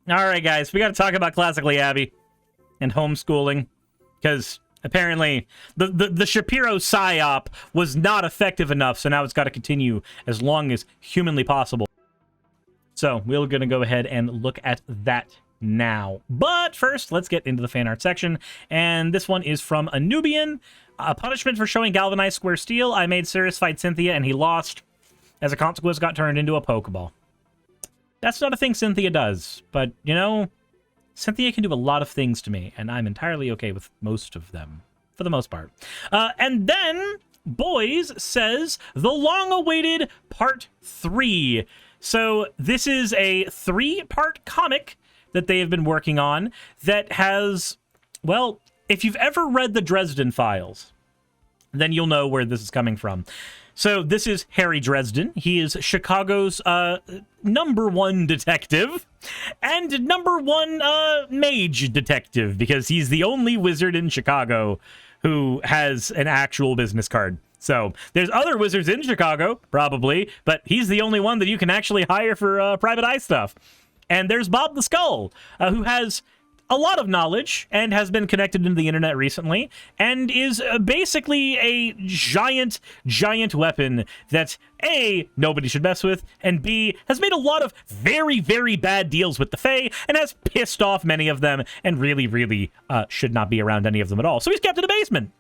All right, guys, we got to talk about Classically Abby and homeschooling, because apparently the Shapiro psyop was not effective enough, so now it's got to continue as long as humanly possible. So we're going to go ahead and look at that now. But first, let's get into the fan art section, and this one is from a Nubian. A punishment for showing galvanized square steel. I made Suris fight Cynthia, and he lost. As a consequence, got turned into a Pokeball. That's not a thing Cynthia does, but, you know, Cynthia can do a lot of things to me, and I'm entirely okay with most of them, for the most part. And then, Boys says, the long-awaited Part 3. So, this is a 3-part comic that they have been working on that has, well, if you've ever read the Dresden Files, then you'll know where this is coming from. So this is Harry Dresden. He is Chicago's #1 detective and #1 mage detective, because he's the only wizard in Chicago who has an actual business card. So there's other wizards in Chicago, probably, but he's the only one that you can actually hire for private eye stuff. And there's Bob the Skull, who has a lot of knowledge and has been connected into the internet recently and is basically a giant weapon that A, nobody should mess with, and B, has made a lot of very, very bad deals with the Fae and has pissed off many of them and really should not be around any of them at all. So he's kept in a basement.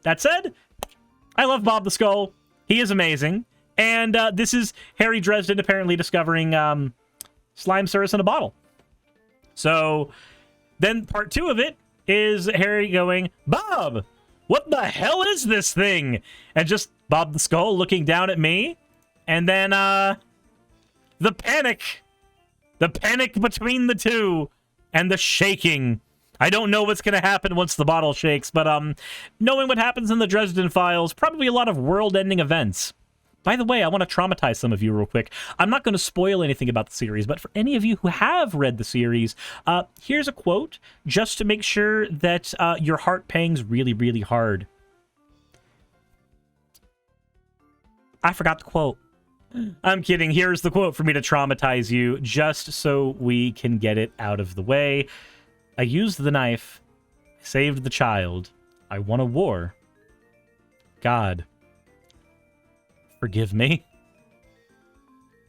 That said, I love Bob the Skull. He is amazing. And this is Harry Dresden apparently discovering slime Suris in a bottle. So then part 2 of it is Harry going, Bob, what the hell is this thing? And just Bob the Skull looking down at me. And then the panic between the two and the shaking. I don't know what's going to happen once the bottle shakes, but knowing what happens in the Dresden Files, probably a lot of world-ending events. By the way, I want to traumatize some of you real quick. I'm not going to spoil anything about the series, but for any of you who have read the series, here's a quote just to make sure that your heart pangs really hard. I forgot the quote. I'm kidding. Here's the quote for me to traumatize you, just so we can get it out of the way. I used the knife. I saved the child. I won a war. God, forgive me.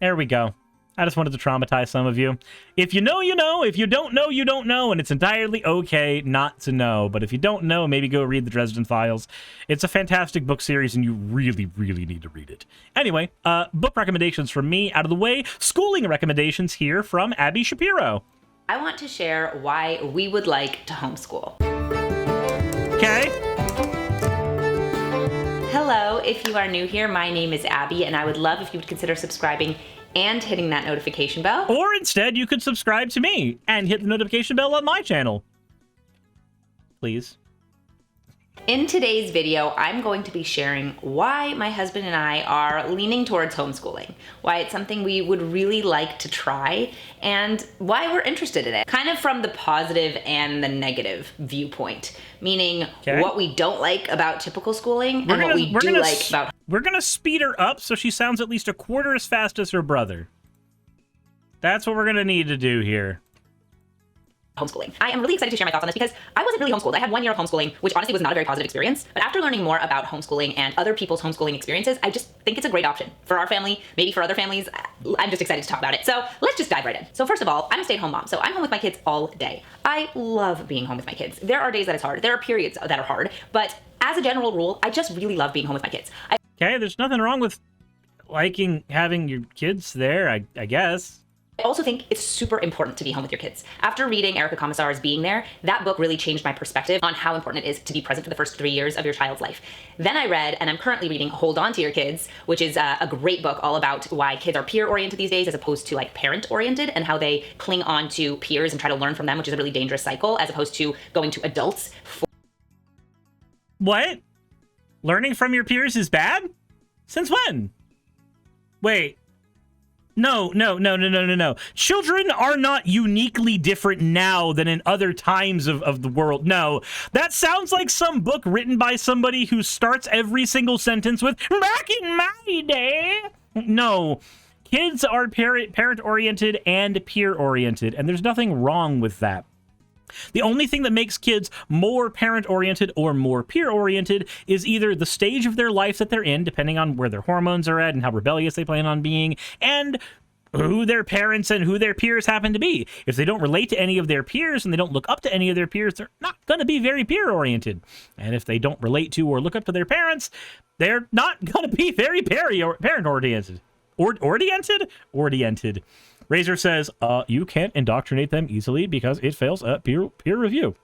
There we go. I just wanted to traumatize some of you. If you know, you know. If you don't know, you don't know. And it's entirely okay not to know. But if you don't know, maybe go read the Dresden Files. It's a fantastic book series, and you really need to read it. Anyway, book recommendations from me out of the way. Schooling recommendations here from Abby Shapiro. I want to share why we would like to homeschool. Okay. Hello, if you are new here, my name is Abby, and I would love if you would consider subscribing and hitting that notification bell. Or instead, you could subscribe to me and hit the notification bell on my channel. Please. In today's video, I'm going to be sharing why my husband and I are leaning towards homeschooling, why it's something we would really like to try, and why we're interested in it. Kind of from the positive and the negative viewpoint, meaning what we don't like about typical schooling and what we do like about... We're gonna speed her up so she sounds at least a quarter as fast as her brother. That's what we're gonna need to do here. Homeschooling. I am really excited to share my thoughts on this because I wasn't really homeschooled. I had 1 year of homeschooling, which honestly was not a very positive experience. But after learning more about homeschooling and other people's homeschooling experiences, I just think it's a great option for our family, maybe for other families. I'm just excited to talk about it. So let's just dive right in. So first of all, I'm a stay-at-home mom, so I'm home with my kids all day. I love being home with my kids. There are days that it's hard. There are periods that are hard. But as a general rule, I just really love being home with my kids. Okay, there's nothing wrong with liking having your kids there, I guess. I also think it's super important to be home with your kids. After reading Erica Commissar's Being There, that book really changed my perspective on how important it is to be present for the first 3 years of your child's life. Then I read, and I'm currently reading Hold On to Your Kids, which is a great book all about why kids are peer-oriented these days as opposed to like parent-oriented, and how they cling on to peers and try to learn from them, which is a really dangerous cycle, as opposed to going to adults. What? Learning from your peers is bad? Since when? Wait. No. Children are not uniquely different now than in other times of the world. No, that sounds like some book written by somebody who starts every single sentence with, back in my day. No, Kids are parent-oriented and peer-oriented, and there's nothing wrong with that. The only thing that makes kids more parent-oriented or more peer-oriented is either the stage of their life that they're in, depending on where their hormones are at and how rebellious they plan on being, and who their parents and who their peers happen to be. If they don't relate to any of their peers and they don't look up to any of their peers, they're not going to be very peer-oriented. And if they don't relate to or look up to their parents, they're not going to be very parent-oriented. Oriented. Razor says, you can't indoctrinate them easily because it fails at peer review.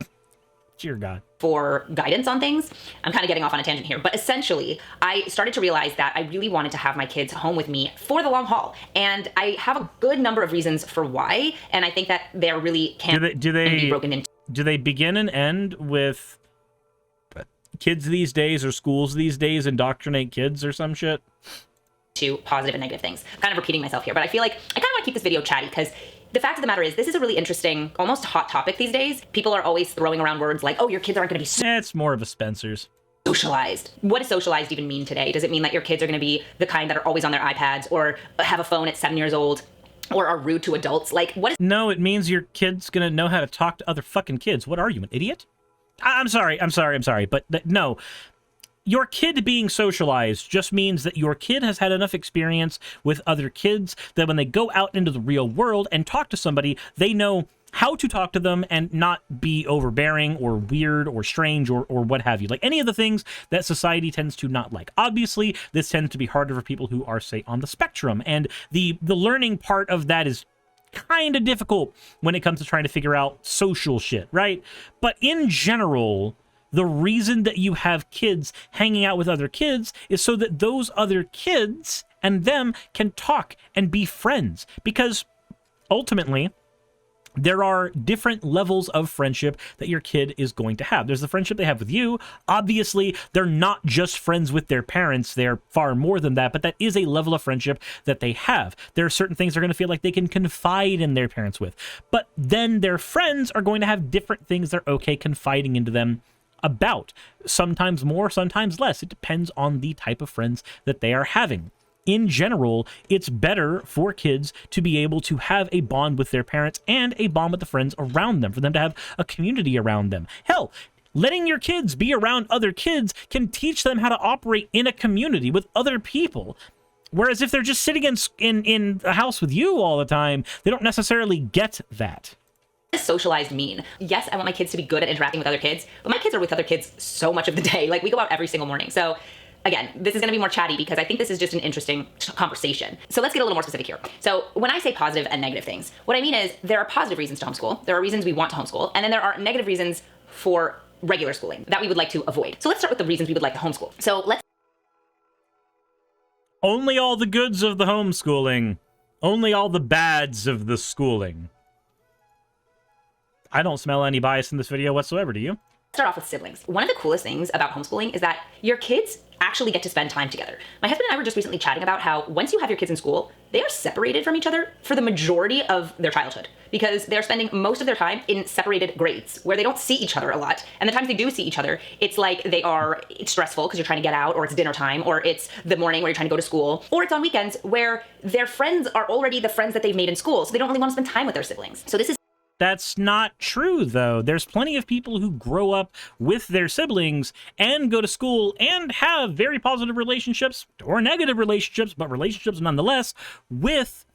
Dear God. For guidance on things. I'm kind of getting off on a tangent here, but essentially, I started to realize that I really wanted to have my kids home with me for the long haul. And I have a good number of reasons for why, and I think that they're really can be broken into. Do they begin and end with kids these days or schools these days indoctrinate kids or some shit? To positive and negative things. I'm kind of repeating myself here, but I feel like I kind of want to keep this video chatty because the fact of the matter is this is a really interesting, almost hot topic these days. People are always throwing around words like, oh, your kids aren't going to be It's more of a Spencer's. Socialized. What does socialized even mean today? Does it mean that your kids are going to be the kind that are always on their iPads or have a phone at 7 years old or are rude to adults? Like, what is... No, it means your kid's going to know how to talk to other fucking kids. What are you, an idiot? I'm sorry, but no. Your kid being socialized just means that your kid has had enough experience with other kids that when they go out into the real world and talk to somebody, they know how to talk to them and not be overbearing or weird or strange or what have you. Like any of the things that society tends to not like. Obviously, this tends to be harder for people who are, say, on the spectrum. And the learning part of that is kind of difficult when it comes to trying to figure out social shit, right? But in general, the reason that you have kids hanging out with other kids is so that those other kids and them can talk and be friends. Because ultimately, there are different levels of friendship that your kid is going to have. There's the friendship they have with you. Obviously, they're not just friends with their parents. They're far more than that, but that is a level of friendship that they have. There are certain things they're going to feel like they can confide in their parents with. But then their friends are going to have different things they're okay confiding into them about. Sometimes more, sometimes less. It depends on the type of friends that they are having. In general, it's better for kids to be able to have a bond with their parents and a bond with the friends around them, for them to have a community around them. Hell, letting your kids be around other kids can teach them how to operate in a community with other people. Whereas if they're just sitting in a house with you all the time, they don't necessarily get that. What does socialized mean? Yes, I want my kids to be good at interacting with other kids, but my kids are with other kids so much of the day. Like, we go out every single morning. So again, this is going to be more chatty because I think this is just an interesting conversation. So let's get a little more specific here. So when I say positive and negative things, what I mean is there are positive reasons to homeschool. There are reasons we want to homeschool. And then there are negative reasons for regular schooling that we would like to avoid. So let's start with the reasons we would like to homeschool. So let's... Only all the goods of the homeschooling. Only all the bads of the schooling. I don't smell any bias in this video whatsoever, do you? Start off with siblings. One of the coolest things about homeschooling is that your kids actually get to spend time together. My husband and I were just recently chatting about how once you have your kids in school, they are separated from each other for the majority of their childhood because they're spending most of their time in separated grades where they don't see each other a lot. And the times they do see each other, it's like it's stressful because you're trying to get out, or it's dinner time, or it's the morning where you're trying to go to school, or it's on weekends where their friends are already the friends that they've made in school. So they don't really want to spend time with their siblings. So this is... That's not true, though. There's plenty of people who grow up with their siblings and go to school and have very positive relationships or negative relationships, but relationships nonetheless with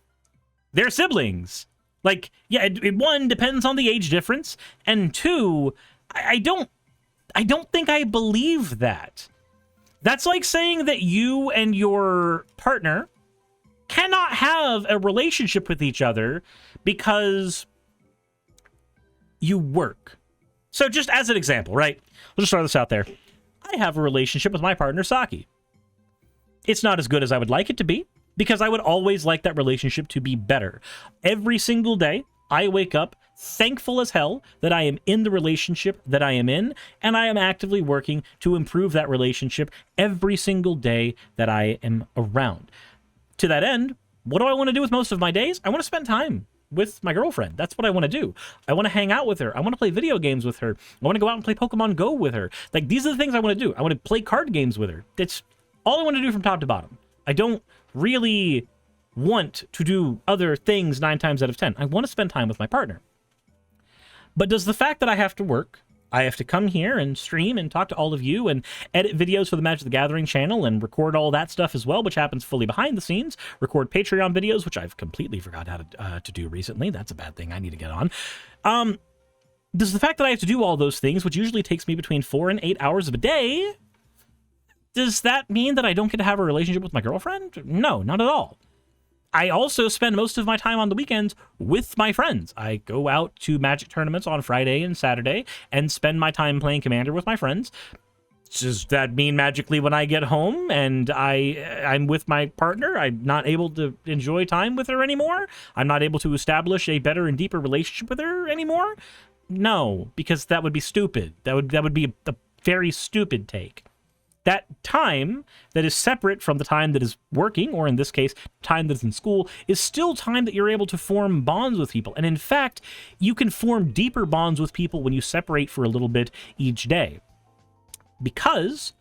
their siblings. Like, yeah, one depends on the age difference, and two, I don't think I believe that. That's like saying that you and your partner cannot have a relationship with each other because you work. So just as an example, right? We'll just throw this out there. I have a relationship with my partner, Saki. It's not as good as I would like it to be because I would always like that relationship to be better. Every single day, I wake up thankful as hell that I am in the relationship that I am in, and I am actively working to improve that relationship every single day that I am around. To that end, what do I want to do with most of my days? I want to spend time with my girlfriend. That's what I want to do. I want to hang out with her. I want to play video games with her. I want to go out and play Pokemon Go with her. Like, these are the things I want to do. I want to play card games with her. It's all I want to do from top to bottom. I don't really want to do other things 9 times out of 10. I want to spend time with my partner. But does the fact that I have to work, I have to come here and stream and talk to all of you and edit videos for the Magic the Gathering channel and record all that stuff as well, which happens fully behind the scenes, record Patreon videos, which I've completely forgot how to do recently. That's a bad thing I need to get on. Does the fact that I have to do all those things, which usually takes me between 4 and 8 hours of a day, does that mean that I don't get to have a relationship with my girlfriend? No, not at all. I also spend most of my time on the weekends with my friends. I go out to Magic tournaments on Friday and Saturday and spend my time playing Commander with my friends. Does that mean magically when I get home and I'm with my partner, I'm not able to enjoy time with her anymore? I'm not able to establish a better and deeper relationship with her anymore? No, because that would be stupid. That would be a very stupid take. That time that is separate from the time that is working, or in this case, time that is in school, is still time that you're able to form bonds with people. And in fact, you can form deeper bonds with people when you separate for a little bit each day. Because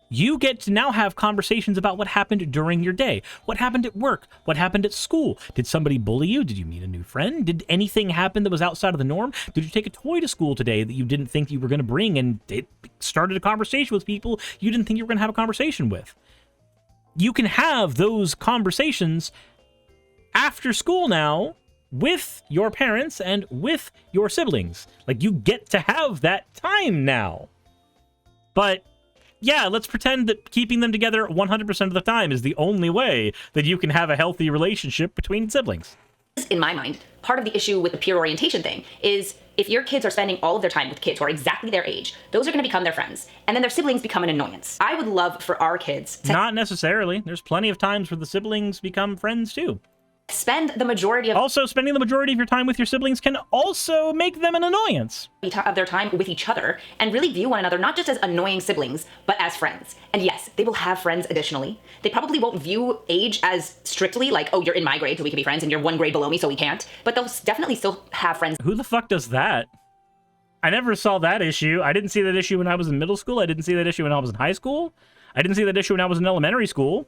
you get to now have conversations about what happened during your day. What happened at work? What happened at school? Did somebody bully you? Did you meet a new friend? Did anything happen that was outside of the norm? Did you take a toy to school today that you didn't think you were going to bring and it started a conversation with people you didn't think you were going to have a conversation with? You can have those conversations after school now with your parents and with your siblings. Like, you get to have that time now. But yeah, let's pretend that keeping them together 100% of the time is the only way that you can have a healthy relationship between siblings. In my mind, part of the issue with the peer orientation thing is if your kids are spending all of their time with kids who are exactly their age, those are going to become their friends, and then their siblings become an annoyance. I would love for our kids to Not necessarily. There's plenty of times where the siblings become friends too. spend the majority of Also, spending the majority of your time with your siblings can also make them an annoyance. their time with each other and really view one another not just as annoying siblings, but as friends. And yes, they will have friends additionally. They probably won't view age as strictly like, oh, you're in my grade, so we can be friends, and you're 1 grade below me, so we can't. But they'll definitely still have friends. Who the fuck does that? I never saw that issue. I didn't see that issue when I was in middle school. I didn't see that issue when I was in high school. I didn't see that issue when I was in elementary school.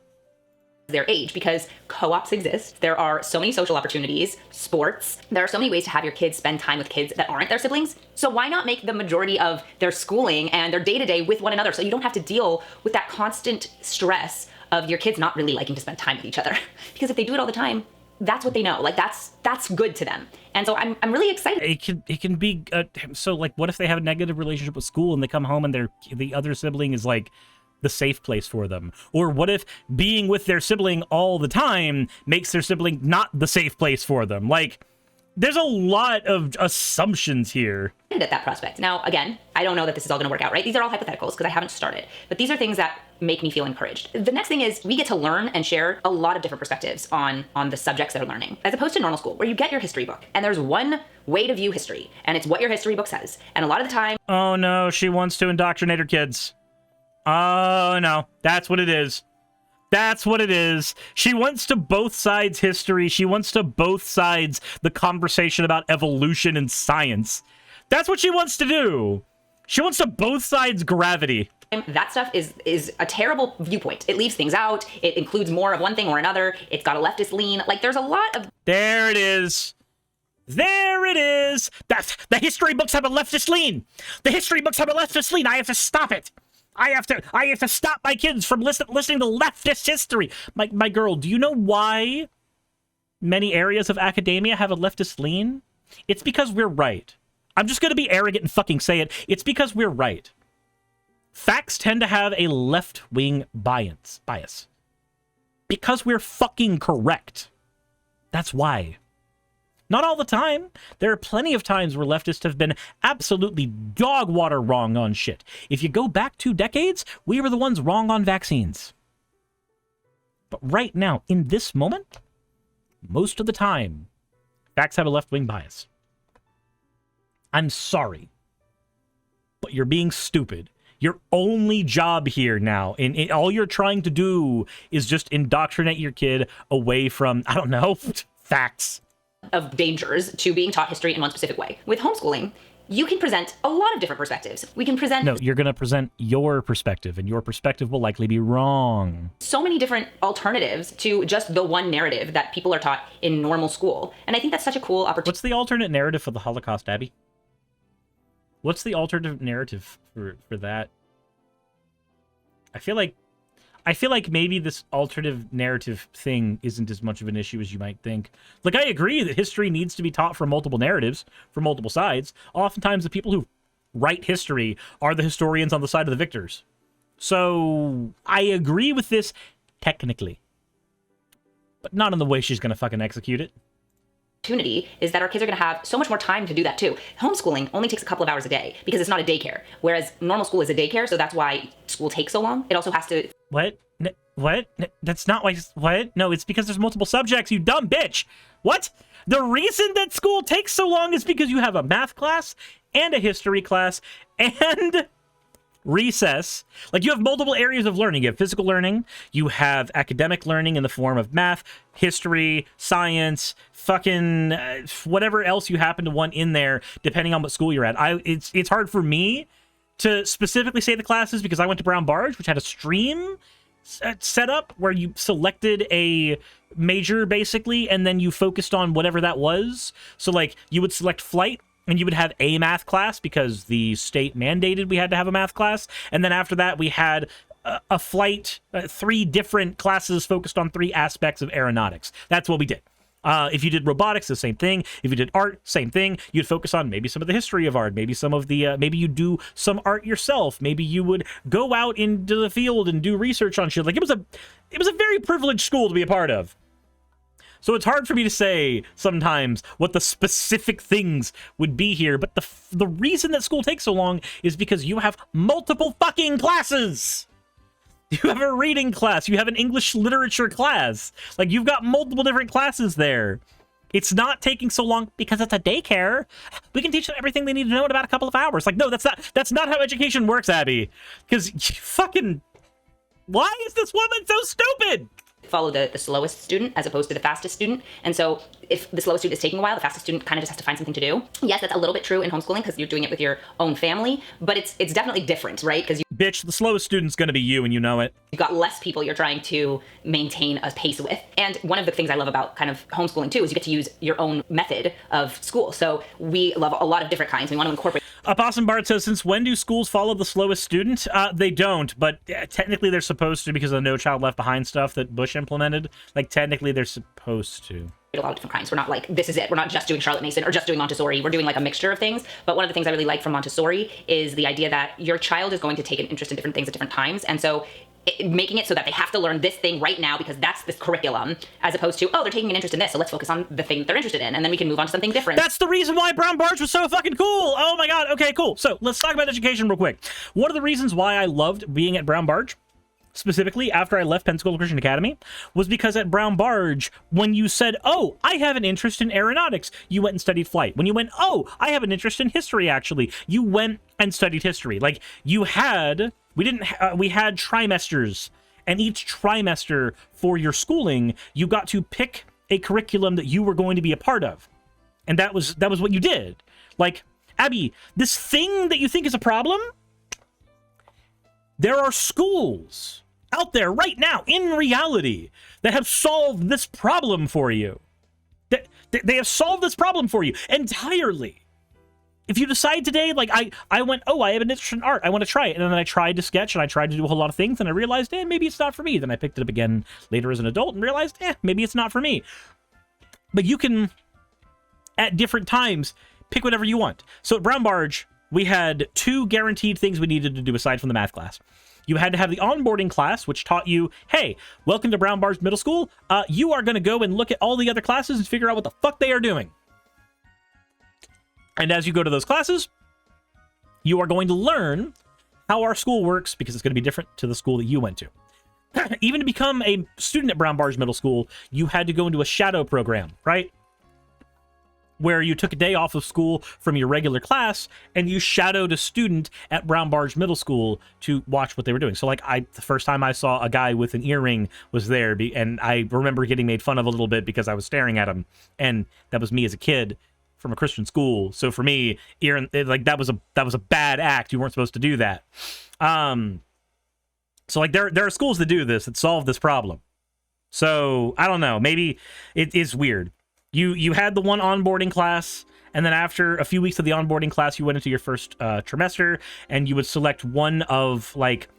Their age, because co-ops exist. There are so many social opportunities, sports. There are so many ways to have your kids spend time with kids that aren't their siblings. So why not make the majority of their schooling and their day-to-day with one another, so you don't have to deal with that constant stress of your kids not really liking to spend time with each other? Because if they do it all the time, that's what they know. Like, that's good to them. And so I'm really excited. It can be so, like, what if they have a negative relationship with school and they come home and the other sibling is like the safe place for them? Or what if being with their sibling all the time makes their sibling not the safe place for them? Like, there's a lot of assumptions here. At that prospect. Now, again, I don't know that this is all going to work out, right? These are all hypotheticals because I haven't started. But these are things that make me feel encouraged. The next thing is we get to learn and share a lot of different perspectives on the subjects that are learning, as opposed to normal school, where you get your history book. And there's one way to view history, and it's what your history book says. And a lot of the time... Oh, no, she wants to indoctrinate her kids. Oh, no, that's what it is. That's what it is. She wants to both sides history. She wants to both sides the conversation about evolution and science. That's what she wants to do. She wants to both sides gravity. That stuff is a terrible viewpoint. It leaves things out. It includes more of one thing or another. It's got a leftist lean. Like, there's a lot of... There it is. There it is. The history books have a leftist lean. The history books have a leftist lean. I have to stop it. I have to stop my kids from listening to leftist history. My girl, do you know why many areas of academia have a leftist lean? It's because we're right. I'm just going to be arrogant and fucking say it. It's because we're right. Facts tend to have a left-wing bias. Because we're fucking correct. That's why. Not all the time. There are plenty of times where leftists have been absolutely dog water wrong on shit. If you go back 2 decades, we were the ones wrong on vaccines. But right now, in this moment, most of the time, facts have a left-wing bias. I'm sorry, but you're being stupid. Your only job here now, and all you're trying to do is just indoctrinate your kid away from, I don't know, facts. Of dangers to being taught history in one specific way. With homeschooling, you can present a lot of different perspectives. We can present No, you're going to present your perspective, and your perspective will likely be wrong. so many different alternatives to just the one narrative that people are taught in normal school. And I think that's such a cool opportunity. What's the alternate narrative for the Holocaust, Abby? What's the alternative narrative for that? I feel like maybe this alternative narrative thing isn't as much of an issue as you might think. Like, I agree that history needs to be taught from multiple narratives, from multiple sides. Oftentimes, the people who write history are the historians on the side of the victors. So, I agree with this technically. But not in the way she's going to fucking execute it. Opportunity is that our kids are going to have so much more time to do that too. Homeschooling only takes a couple of hours a day because it's not a daycare, whereas normal school is a daycare, so that's why school takes so long. It also has to... What? What? That's not why... What? No, it's because there's multiple subjects, you dumb bitch! What? The reason that school takes so long is because you have a math class, and a history class, and... recess. Like, you have multiple areas of learning. You have physical learning, you have academic learning in the form of math, history, science, fucking whatever else you happen to want in there, depending on what school you're at. It's hard for me to specifically say the classes because I went to Brown Barge, which had a stream set up where you selected a major, basically, and then you focused on whatever that was. So, like, you would select flight, and you would have a math class because the state mandated we had to have a math class. And then after that, we had a flight, 3 different classes focused on 3 aspects of aeronautics. That's what we did. If you did robotics, the same thing. If you did art, same thing. You'd focus on maybe some of the history of art, maybe some of the, maybe you do some art yourself. Maybe you would go out into the field and do research on shit. Like, it was a very privileged school to be a part of. So it's hard for me to say sometimes what the specific things would be here, but the reason that school takes so long is because you have multiple fucking classes. You have a reading class, you have an English literature class. Like, you've got multiple different classes there. It's not taking so long because it's a daycare. We can teach them everything they need to know in about a couple of hours. Like, no, that's not how education works, Abby. Because fucking... Why is this woman so stupid? Follow the slowest student as opposed to the fastest student. And so if the slowest student is taking a while, the fastest student kind of just has to find something to do. Yes, that's a little bit true in homeschooling because you're doing it with your own family, but it's definitely different, right? Because Bitch, the slowest student's gonna be you and you know it. you've got less people you're trying to maintain a pace with. And one of the things I love about kind of homeschooling too is you get to use your own method of school. So we love a lot of different kinds. We want to incorporate. Possum Bart says, since when do schools follow the slowest student? They don't, but technically they're supposed to because of the No Child Left Behind stuff that Bush implemented. Like, technically they're supposed to. A lot of different kinds. We're not like, this is it. We're not just doing Charlotte Mason or just doing Montessori. We're doing like a mixture of things. But one of the things I really like from Montessori is the idea that your child is going to take an interest in different things at different times. And so making it so that they have to learn this thing right now because that's this curriculum, as opposed to, oh, they're taking an interest in this, so let's focus on the thing that they're interested in, and then we can move on to something different. That's the reason why Brown Barge was so fucking cool. Oh my god. Okay, cool. So let's talk about education real quick. One of the reasons why I loved being at Brown Barge, specifically after I left Pensacola Christian Academy, was because at Brown Barge, when you said, oh, I have an interest in aeronautics, you went and studied flight. When you went, oh, I have an interest in history, actually, you went and studied history. Like, you had, we had trimesters, and each trimester for your schooling, you got to pick a curriculum that you were going to be a part of. And that was what you did. Like, Abby, this thing that you think is a problem, there are schools out there right now, in reality, that have solved this problem for you. They have solved this problem for you entirely. If you decide today, like, I went, oh, I have an interest in art, I want to try it. And then I tried to sketch, and I tried to do a whole lot of things, and I realized, maybe it's not for me. Then I picked it up again later as an adult and realized, maybe it's not for me. But you can, at different times, pick whatever you want. So at Brown Barge, we had 2 guaranteed things we needed to do aside from the math class. You had to have the onboarding class, which taught you, hey, welcome to Brown Barge Middle School. You are going to go and look at all the other classes and figure out what the fuck they are doing. And as you go to those classes, you are going to learn how our school works because it's going to be different to the school that you went to. Even to become a student at Brown Barge Middle School, you had to go into a shadow program, right? Where you took a day off of school from your regular class and you shadowed a student at Brown Barge Middle School to watch what they were doing. So, like, the first time I saw a guy with an earring was there, and I remember getting made fun of a little bit because I was staring at him, and that was me as a kid from a Christian school. So for me, like that was a bad act. You weren't supposed to do that. So like there are schools that do this, that solve this problem. So I don't know. Maybe it is weird. You had the one onboarding class, and then after a few weeks of the onboarding class, you went into your first trimester, and you would select one of like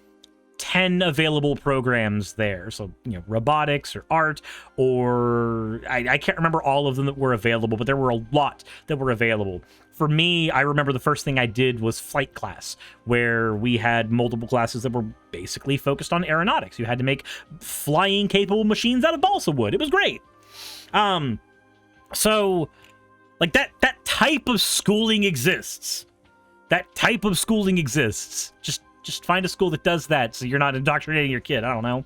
10 available programs there. So, robotics or art, or I can't remember all of them that were available, but there were a lot that were available. For me, I remember the first thing I did was flight class, where we had multiple classes that were basically focused on aeronautics. You had to make flying capable machines out of balsa wood. It was great. So like that type of schooling exists. That type of schooling exists. Just find a school that does that so you're not indoctrinating your kid. I don't know.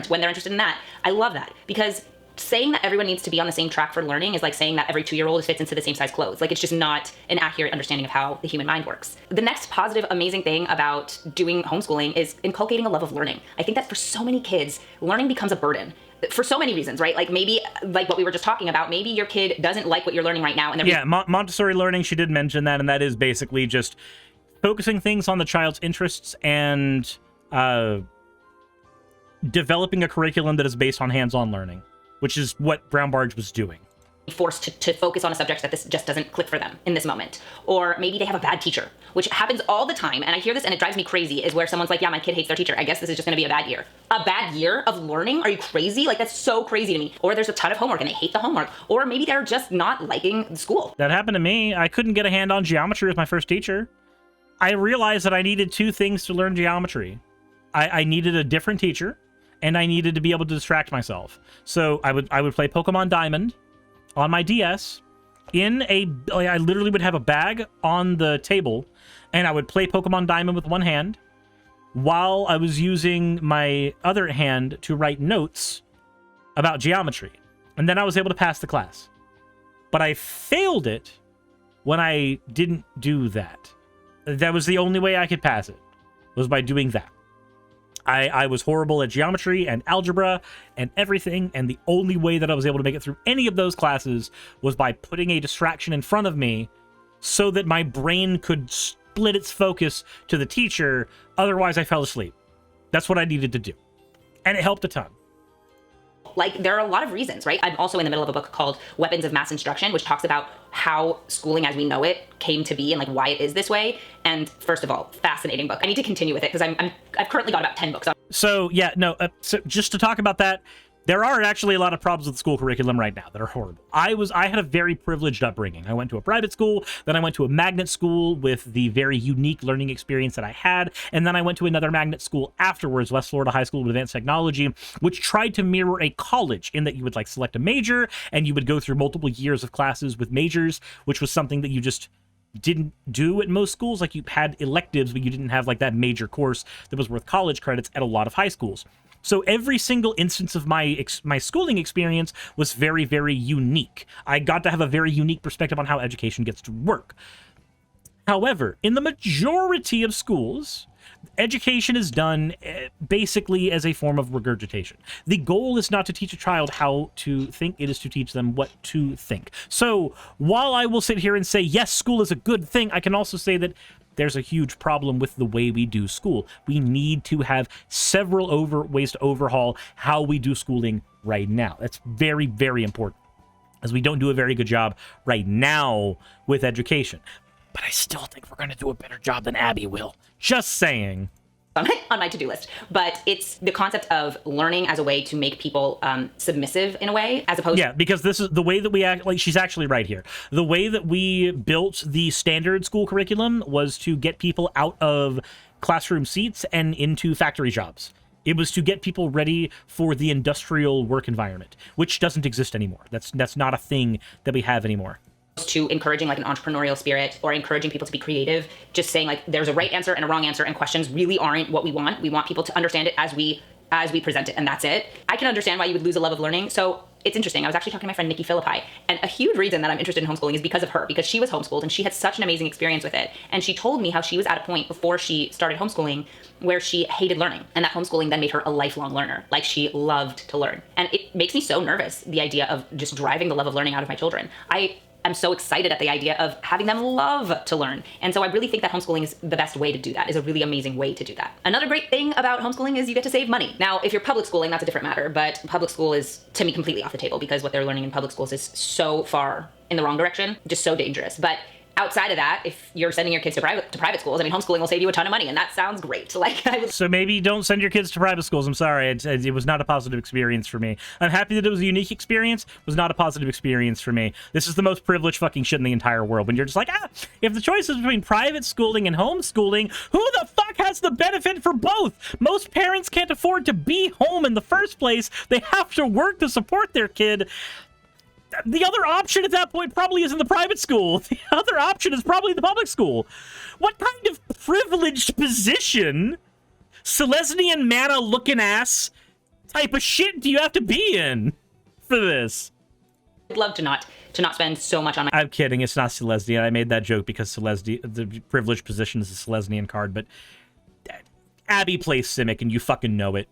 When they're interested in that, I love that, because saying that everyone needs to be on the same track for learning is like saying that every 2-year-old fits into the same size clothes. Like, it's just not an accurate understanding of how the human mind works. The next positive, amazing thing about doing homeschooling is inculcating a love of learning. I think that for so many kids, learning becomes a burden. For so many reasons, right? Like maybe, like what we were just talking about, maybe your kid doesn't like what you're learning right now. And Montessori learning, she did mention that, and that is basically just focusing things on the child's interests and developing a curriculum that is based on hands-on learning, which is what Brown Barge was doing. Forced to focus on a subject that this just doesn't click for them in this moment. Or maybe they have a bad teacher, which happens all the time. And I hear this and it drives me crazy, is where someone's like, yeah, my kid hates their teacher. I guess this is just gonna be a bad year. A bad year of learning? Are you crazy? Like, that's so crazy to me. Or there's a ton of homework and they hate the homework. Or maybe they're just not liking school. That happened to me. I couldn't get a hand on geometry with my first teacher. I realized that I needed two things to learn geometry. I needed a different teacher, and I needed to be able to distract myself. So I would play Pokemon Diamond on my DS I literally would have a bag on the table, and I would play Pokemon Diamond with one hand while I was using my other hand to write notes about geometry. And then I was able to pass the class. But I failed it when I didn't do that. That was the only way I could pass it, was by doing that. I was horrible at geometry and algebra and everything, and the only way that I was able to make it through any of those classes was by putting a distraction in front of me so that my brain could split its focus to the teacher. Otherwise, I fell asleep. That's what I needed to do. And it helped a ton. Like, there are a lot of reasons, right? I'm also in the middle of a book called Weapons of Mass Instruction, which talks about how schooling as we know it came to be and like why it is this way. And first of all, fascinating book. I need to continue with it because I've currently got about 10 books on. So yeah, no, so just to talk about that, there are actually a lot of problems with the school curriculum right now that are horrible. I had a very privileged upbringing. I went to a private school, then I went to a magnet school with the very unique learning experience that I had, and then I went to another magnet school afterwards, West Florida High School of Advanced Technology, which tried to mirror a college in that you would like select a major, and you would go through multiple years of classes with majors, which was something that you just didn't do at most schools. Like, you had electives, but you didn't have like that major course that was worth college credits at a lot of high schools. So every single instance of my schooling experience was very, very unique. I got to have a very unique perspective on how education gets to work. However, in the majority of schools, education is done basically as a form of regurgitation. The goal is not to teach a child how to think, it is to teach them what to think. So while I will sit here and say, yes, school is a good thing, I can also say that there's a huge problem with the way we do school. We need to have several ways to overhaul how we do schooling right now. That's very, very important, as we don't do a very good job right now with education. But I still think we're going to do a better job than Abby will. Just saying. On my to-do list. But it's the concept of learning as a way to make people submissive in a way, as opposed to... because this is the way that we act. Like, she's actually right here. The way that we built the standard school curriculum was to get people out of classroom seats and into factory jobs. It was to get people ready for the industrial work environment, which doesn't exist anymore. That's not a thing that we have anymore. To encouraging like an entrepreneurial spirit or encouraging people to be creative, just saying like there's a right answer and a wrong answer, and questions really aren't what we want. We want people to understand it as we present it, and that's it. I can understand why you would lose a love of learning. So it's interesting. I was actually talking to my friend Nikki Philippi, and a huge reason that I'm interested in homeschooling is because of her, because she was homeschooled and she had such an amazing experience with it. And she told me how she was at a point before she started homeschooling where she hated learning, and that homeschooling then made her a lifelong learner. Like, she loved to learn. And it makes me so nervous, the idea of just driving the love of learning out of my children. I'm I'm so excited at the idea of having them love to learn. And so I really think that homeschooling is the best way to do that, is a really amazing way to do that. Another great thing about homeschooling is you get to save money. Now, if you're public schooling, that's a different matter, but public school is, to me, completely off the table because what they're learning in public schools is so far in the wrong direction, just so dangerous. But outside of that, if you're sending your kids to private schools, I mean, homeschooling will save you a ton of money, and that sounds great. Like, So maybe don't send your kids to private schools. I'm sorry, it was not a positive experience for me. I'm happy that it was a unique experience. It was not a positive experience for me. This is the most privileged fucking shit in the entire world. When you're just like, if the choice is between private schooling and homeschooling, who the fuck has the benefit for both? Most parents can't afford to be home in the first place. They have to work to support their kid. The other option at that point probably isn't the private school. The other option is probably the public school. What kind of privileged position, Selesnian mana looking ass type of shit do you have to be in for this? I'd love to not spend so much on. I'm kidding. It's not Selesnian. I made that joke because the privileged position is a Selesnian card, but Abby plays Simic and you fucking know it.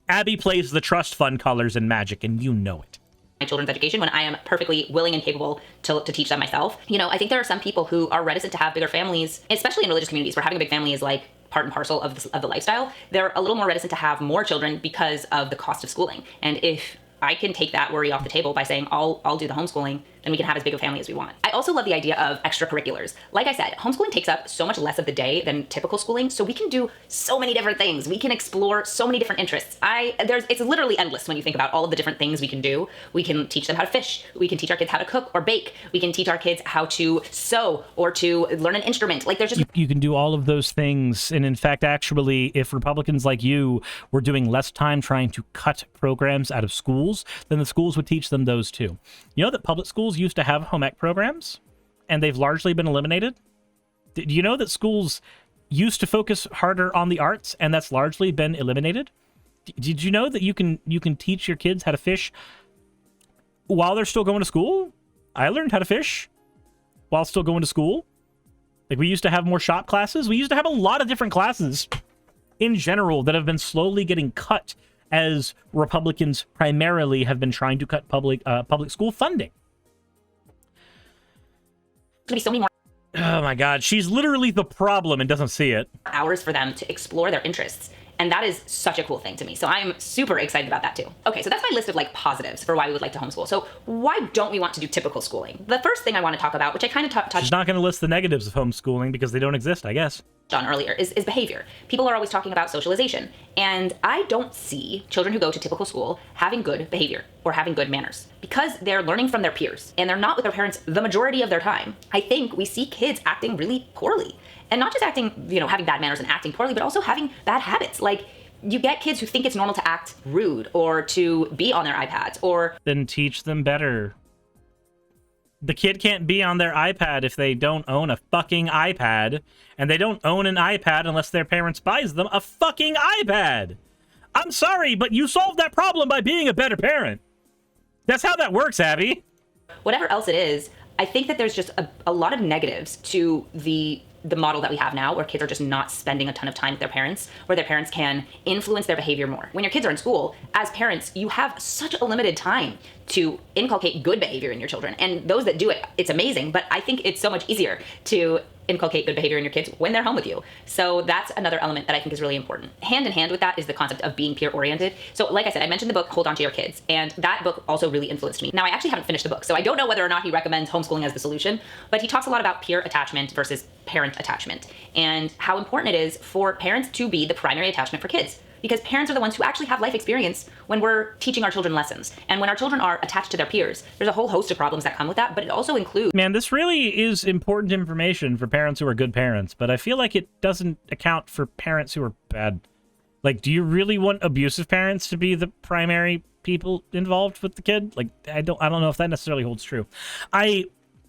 Abby plays the trust fund colors in Magic and you know it. My children's education when I am perfectly willing and capable to teach them myself. You know, I think there are some people who are reticent to have bigger families, especially in religious communities where having a big family is like part and parcel of the lifestyle. They're a little more reticent to have more children because of the cost of schooling. And if I can take that worry off the table by saying I'll do the homeschooling, then we can have as big a family as we want. I also love the idea of extracurriculars. Like I said, homeschooling takes up so much less of the day than typical schooling, so we can do so many different things. We can explore so many different interests. It's literally endless when you think about all of the different things we can do. We can teach them how to fish. We can teach our kids how to cook or bake. We can teach our kids how to sew or to learn an instrument. Like there's just... You can do all of those things, and in fact, actually, if Republicans like you were doing less time trying to cut programs out of schools, then the schools would teach them those too. You know that public schools used to have home ec programs, and they've largely been eliminated? Do you know that schools used to focus harder on the arts, and that's largely been eliminated? Did you know that you can teach your kids how to fish while they're still going to school? I learned how to fish while still going to school. Like, we used to have more shop classes. We used to have a lot of different classes in general that have been slowly getting cut as Republicans primarily have been trying to cut public school funding. There's gonna be so many more Oh my god, she's literally the problem and doesn't see it. hours for them to explore their interests. And that is such a cool thing to me. So I'm super excited about that too. Okay, so that's my list of like positives for why we would like to homeschool. So why don't we want to do typical schooling? The first thing I want to talk about, which I kind of touched She's not going to list the negatives of homeschooling because they don't exist, I guess. on earlier, is behavior. People are always talking about socialization. And I don't see children who go to typical school having good behavior or having good manners because they're learning from their peers and they're not with their parents the majority of their time. I think we see kids acting really poorly. And not just acting, having bad manners and acting poorly, but also having bad habits. Like, you get kids who think it's normal to act rude or to be on their iPads or... Then teach them better. The kid can't be on their iPad if they don't own a fucking iPad. And they don't own an iPad unless their parents buys them a fucking iPad. I'm sorry, but you solved that problem by being a better parent. That's how that works, Abby. Whatever else it is, I think that there's just a lot of negatives to the model that we have now where kids are just not spending a ton of time with their parents, where their parents can influence their behavior more. When your kids are in school, as parents, you have such a limited time to inculcate good behavior in your children. And those that do it, it's amazing, but I think it's so much easier to inculcate good behavior in your kids when they're home with you. So that's another element that I think is really important. Hand in hand with that is the concept of being peer oriented. So like I said, I mentioned the book Hold On to Your Kids, and that book also really influenced me. Now, I actually haven't finished the book, so I don't know whether or not he recommends homeschooling as the solution, but he talks a lot about peer attachment versus parent attachment and how important it is for parents to be the primary attachment for kids. Because parents are the ones who actually have life experience when we're teaching our children lessons. And when our children are attached to their peers, there's a whole host of problems that come with that, but it also includes... Man, this really is important information for parents who are good parents, but I feel like it doesn't account for parents who are bad. Like, do you really want abusive parents to be the primary people involved with the kid? Like, I don't know if that necessarily holds true.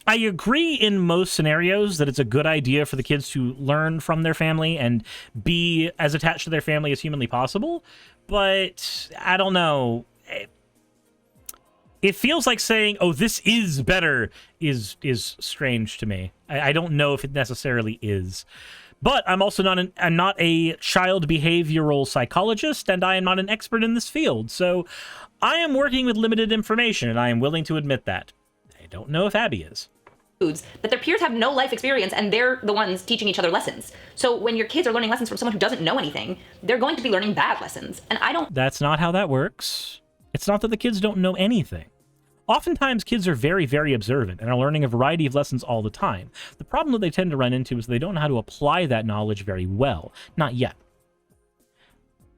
I agree in most scenarios that it's a good idea for the kids to learn from their family and be as attached to their family as humanly possible, but I don't know. It feels like saying, oh, this is better is strange to me. I don't know if it necessarily is. But I'm also not a child behavioral psychologist, and I am not an expert in this field, so I am working with limited information, and I am willing to admit that. don't know if Abby is. That their peers have no life experience and they're the ones teaching each other lessons. So when your kids are learning lessons from someone who doesn't know anything, they're going to be learning bad lessons. And That's not how that works. It's not that the kids don't know anything. Oftentimes, kids are very, very observant and are learning a variety of lessons all the time. The problem that they tend to run into is they don't know how to apply that knowledge very well. Not yet.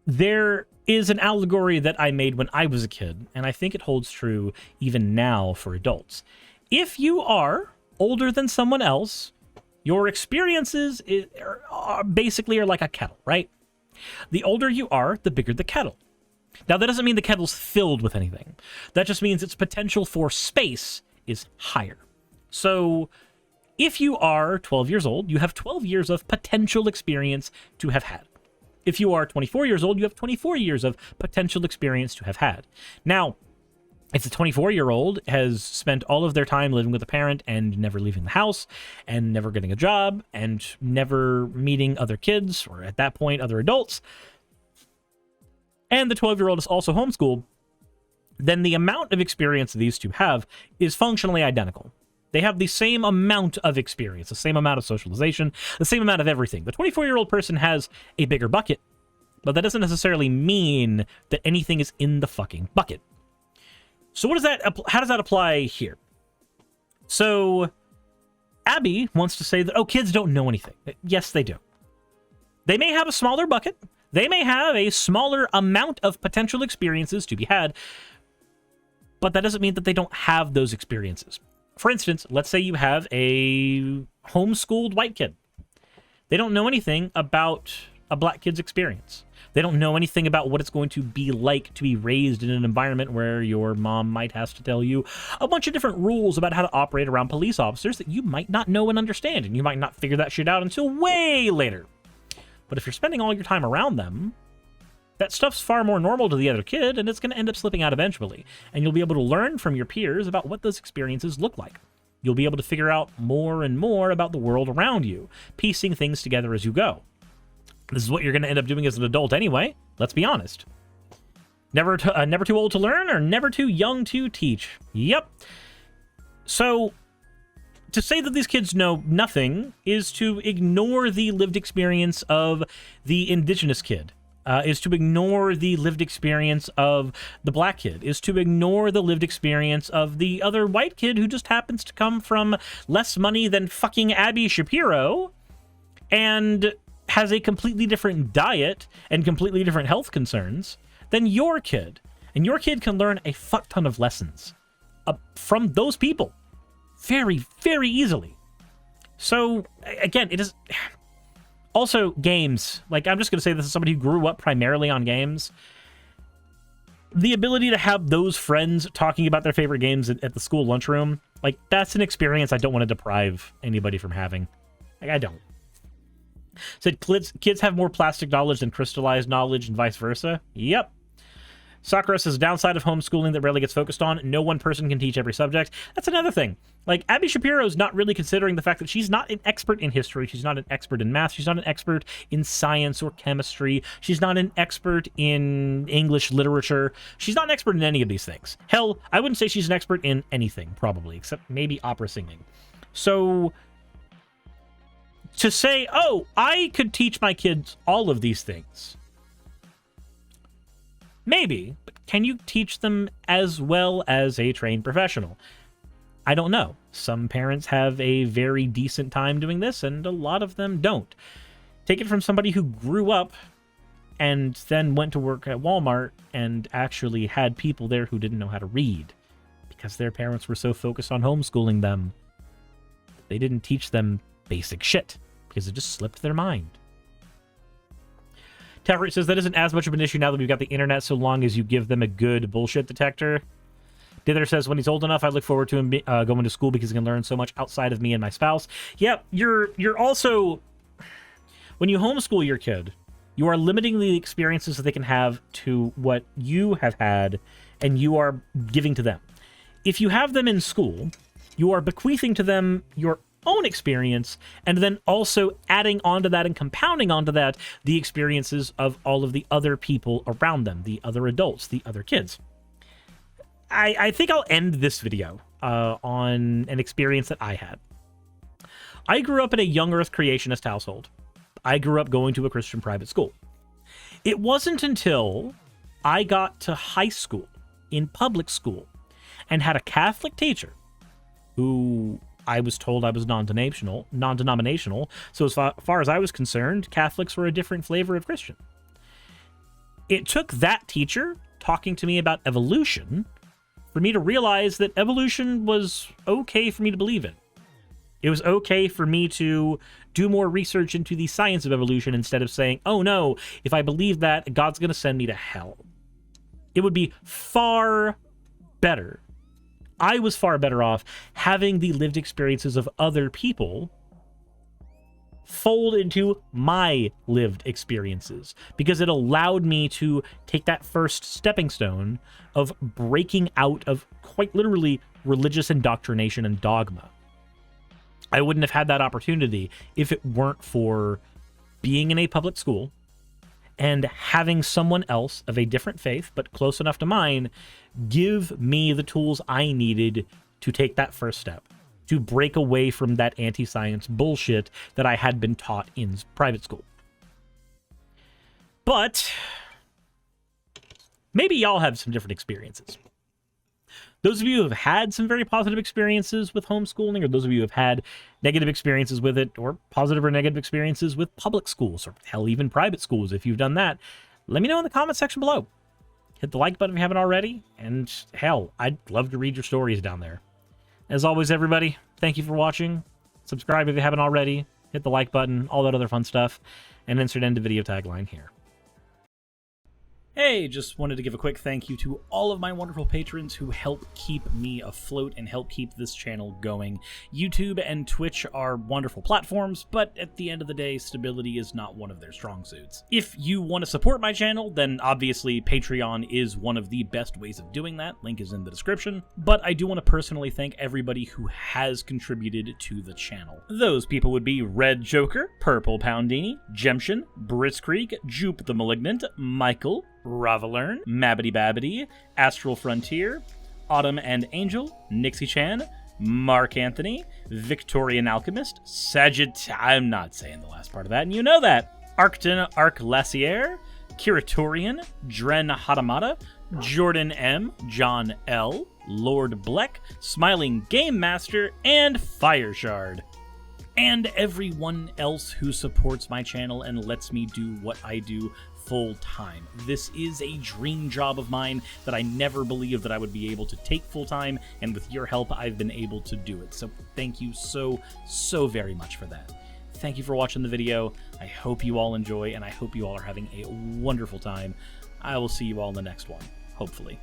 There is an allegory that I made when I was a kid, and I think it holds true even now for adults. If you are older than someone else, your experiences are basically like a kettle, right? The older you are, the bigger the kettle. Now, that doesn't mean the kettle's filled with anything. That just means its potential for space is higher. So, if you are 12 years old, you have 12 years of potential experience to have had. If you are 24 years old, you have 24 years of potential experience to have had. Now, if the 24-year-old has spent all of their time living with a parent and never leaving the house and never getting a job and never meeting other kids, or at that point, other adults, and the 12-year-old is also homeschooled, then the amount of experience these two have is functionally identical. They have the same amount of experience, the same amount of socialization, the same amount of everything. The 24-year-old person has a bigger bucket, but that doesn't necessarily mean that anything is in the fucking bucket. So how does that apply here? So Abby wants to say that, oh, kids don't know anything. Yes, they do. They may have a smaller bucket. They may have a smaller amount of potential experiences to be had, but that doesn't mean that they don't have those experiences. For instance, let's say you have a homeschooled white kid. They don't know anything about a black kid's experience. They don't know anything about what it's going to be like to be raised in an environment where your mom might have to tell you a bunch of different rules about how to operate around police officers that you might not know and understand, and you might not figure that shit out until way later. But if you're spending all your time around them, that stuff's far more normal to the other kid, and it's going to end up slipping out eventually. And you'll be able to learn from your peers about what those experiences look like. You'll be able to figure out more and more about the world around you, piecing things together as you go. This is what you're going to end up doing as an adult anyway, let's be honest. Never too old to learn or never too young to teach. Yep. So, to say that these kids know nothing is to ignore the lived experience of the indigenous kid, is to ignore the lived experience of the black kid, is to ignore the lived experience of the other white kid who just happens to come from less money than fucking Abby Shapiro and has a completely different diet and completely different health concerns than your kid. And your kid can learn a fuck ton of lessons from those people very, very easily. So, again, it is... Also, games. Like, I'm just going to say this as somebody who grew up primarily on games. The ability to have those friends talking about their favorite games at the school lunchroom, like, that's an experience I don't want to deprive anybody from having. Like, I don't. Said kids have more plastic knowledge than crystallized knowledge and vice versa. Yep. Sakura says, downside of homeschooling that rarely gets focused on, no one person can teach every subject. That's another thing. Like, Abby Shapiro is not really considering the fact that she's not an expert in history, she's not an expert in math, she's not an expert in science or chemistry, she's not an expert in English literature, she's not an expert in any of these things. Hell, I wouldn't say she's an expert in anything, probably, except maybe opera singing. So, to say, oh, I could teach my kids all of these things... Maybe, but can you teach them as well as a trained professional? I don't know. Some parents have a very decent time doing this, and a lot of them don't. Take it from somebody who grew up and then went to work at Walmart and actually had people there who didn't know how to read because their parents were so focused on homeschooling them. They didn't teach them basic shit because it just slipped their mind. Tavrit says that isn't as much of an issue now that we've got the internet, so long as you give them a good bullshit detector. Dither says, when he's old enough, I look forward to him going to school because he can learn so much outside of me and my spouse. Yep, you're also... When you homeschool your kid, you are limiting the experiences that they can have to what you have had and you are giving to them. If you have them in school, you are bequeathing to them your own experience, and then also adding onto that and compounding onto that the experiences of all of the other people around them, the other adults, the other kids. I think I'll end this video on an experience that I had. I grew up in a young earth creationist household. I grew up going to a Christian private school. It wasn't until I got to high school, in public school, and had a Catholic teacher who I was told I was non-denominational. So as far as I was concerned, Catholics were a different flavor of Christian. It took that teacher talking to me about evolution for me to realize that evolution was okay for me to believe in. It was okay for me to do more research into the science of evolution instead of saying, oh no, if I believe that, God's going to send me to hell. It would be far better. I was far better off having the lived experiences of other people fold into my lived experiences, because it allowed me to take that first stepping stone of breaking out of quite literally religious indoctrination and dogma. I wouldn't have had that opportunity if it weren't for being in a public school and having someone else of a different faith, but close enough to mine, give me the tools I needed to take that first step, to break away from that anti-science bullshit that I had been taught in private school. But maybe y'all have some different experiences. Those of you who have had some very positive experiences with homeschooling, or those of you who have had negative experiences with it, or positive or negative experiences with public schools, or hell, even private schools, if you've done that, let me know in the comment section below. Hit the like button if you haven't already, and hell, I'd love to read your stories down there. As always, everybody, thank you for watching. Subscribe if you haven't already. Hit the like button, all that other fun stuff, and insert end of video tagline here. Hey, just wanted to give a quick thank you to all of my wonderful patrons who help keep me afloat and help keep this channel going. YouTube and Twitch are wonderful platforms, but at the end of the day, stability is not one of their strong suits. If you want to support my channel, then obviously Patreon is one of the best ways of doing that. Link is in the description. But I do want to personally thank everybody who has contributed to the channel. Those people would be Red Joker, Purple Poundini, Jemshin, Britzkrieg, Jupe the Malignant, Michael, Ravalern, Mabbity Babbity, Astral Frontier, Autumn and Angel, Nixie Chan, Mark Anthony, Victorian Alchemist, I'm not saying the last part of that, and you know that, Arcton Arclacier, Kiratorian, Dren Hadamata, Jordan M, John L, Lord Bleck, Smiling Game Master, and Fireshard. And everyone else who supports my channel and lets me do what I do full time. This is a dream job of mine that I never believed that I would be able to take full time, and with your help, I've been able to do it. So thank you so very much for that. Thank you for watching the video. I hope you all enjoy, and I hope you all are having a wonderful time. I will see you all in the next one, hopefully.